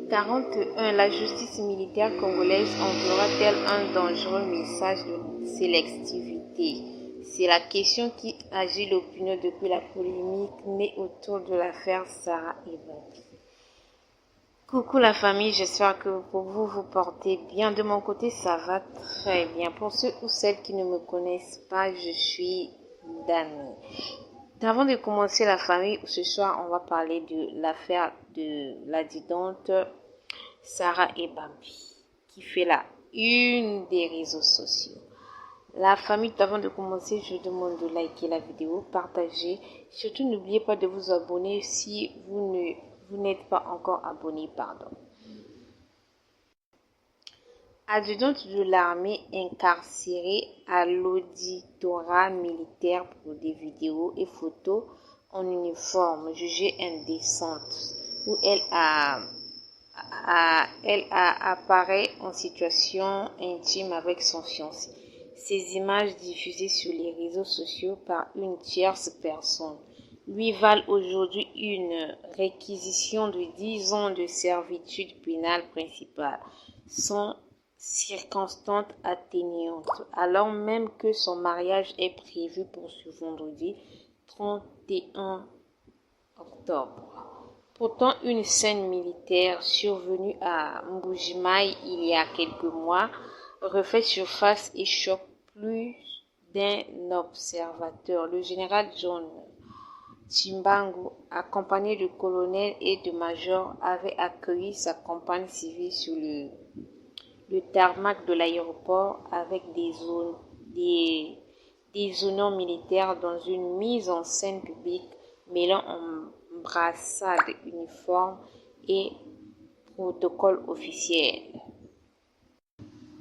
41. La justice militaire congolaise enverra-t-elle un dangereux message de sélectivité? C'est la question qui agite l'opinion depuis la polémique née autour de l'affaire Sarah Ebabi. Coucou la famille, j'espère que pour vous, vous portez bien. De mon côté, ça va très bien. Pour ceux ou celles qui ne me connaissent pas, je suis Dani. Avant de commencer la famille, ce soir, on va parler de l'affaire de la didente Sarah Ebabi, qui fait la une des réseaux sociaux. La famille, avant de commencer, je demande de liker la vidéo, partager. Surtout, n'oubliez pas de vous abonner si vous n'êtes pas encore abonné, Adjudante de l'armée incarcérée à l'auditorat militaire pour des vidéos et photos en uniforme jugée indécente, où elle apparaît en situation intime avec son fiancé. Ces images diffusées sur les réseaux sociaux par une tierce personne lui valent aujourd'hui une réquisition de 10 ans de servitude pénale principale, sans circonstances atténuantes, alors même que son mariage est prévu pour ce vendredi 31 octobre. Pourtant, une scène militaire survenue à Mbuji-Mayi il y a quelques mois refait surface et choque plus d'un observateur. Le général John Tshimbangu, accompagné de colonels et de majors, avait accueilli sa compagne civile sur le tarmac de l'aéroport avec des honneurs militaires dans une mise en scène publique mêlant embrassade, uniforme et protocole officiel.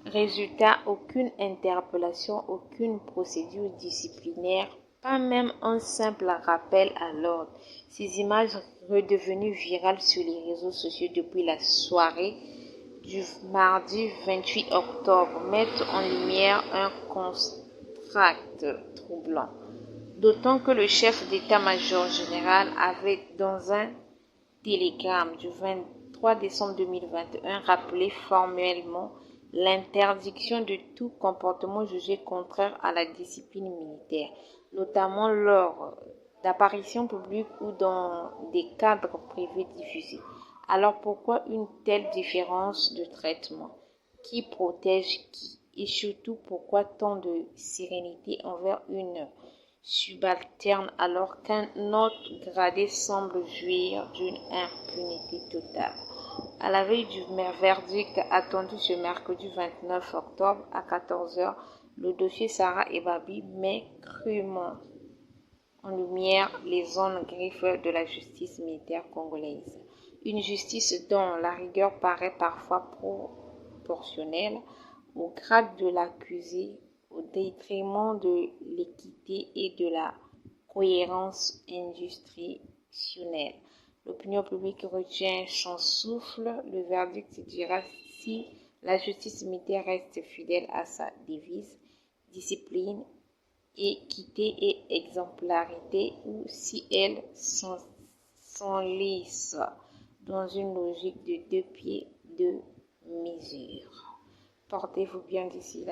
Résultat, aucune interpellation, aucune procédure disciplinaire, pas même un simple rappel à l'ordre. Ces images redevenues virales sur les réseaux sociaux depuis la soirée du mardi 28 octobre mettent en lumière un contraste troublant. D'autant que le chef d'état-major général avait, dans un télégramme du 23 décembre 2021, rappelé formellement l'interdiction de tout comportement jugé contraire à la discipline militaire, notamment lors d'apparitions publiques ou dans des cadres privés diffusés. Alors pourquoi une telle différence de traitement? Qui protège qui? Et surtout, pourquoi tant de sérénité envers une subalterne alors qu'un autre gradé semble jouir d'une impunité totale? À la veille du verdict attendu ce mercredi 29 octobre à 14h, le dossier Sarah Ebabi met crûment en lumière les zones grises de la justice militaire congolaise. Une justice dont la rigueur paraît parfois proportionnelle au grade de l'accusé au détriment de l'équité et de la cohérence institutionnelle. L'opinion publique retient son souffle. Le verdict dira si la justice militaire reste fidèle à sa devise discipline, équité et exemplarité, ou si elle s'enlise dans une logique de deux pieds, deux mesures. Portez-vous bien d'ici là.